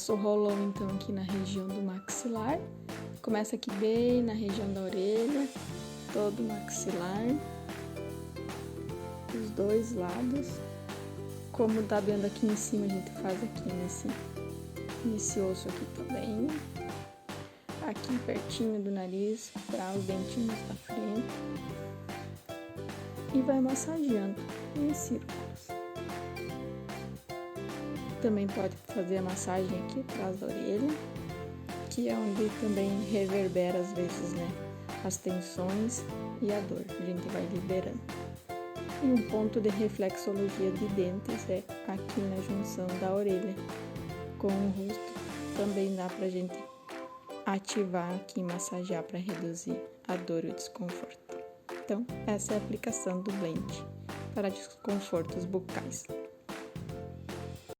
Passo o rolão então aqui na região do maxilar. Começa aqui bem na região da orelha, todo o maxilar, os dois lados. Como tá vendo aqui em cima, a gente faz aqui nesse osso aqui também. Aqui pertinho do nariz, para os dentinhos da frente. E vai massageando em círculos. Também pode fazer a massagem aqui atrás da orelha, que é onde também reverbera às vezes, né, as tensões e a dor. A gente vai liberando. E um ponto de reflexologia de dentes é aqui na junção da orelha com o rosto. Também dá pra gente ativar aqui e massagear para reduzir a dor e o desconforto. Então, essa é a aplicação do blend para desconfortos bucais.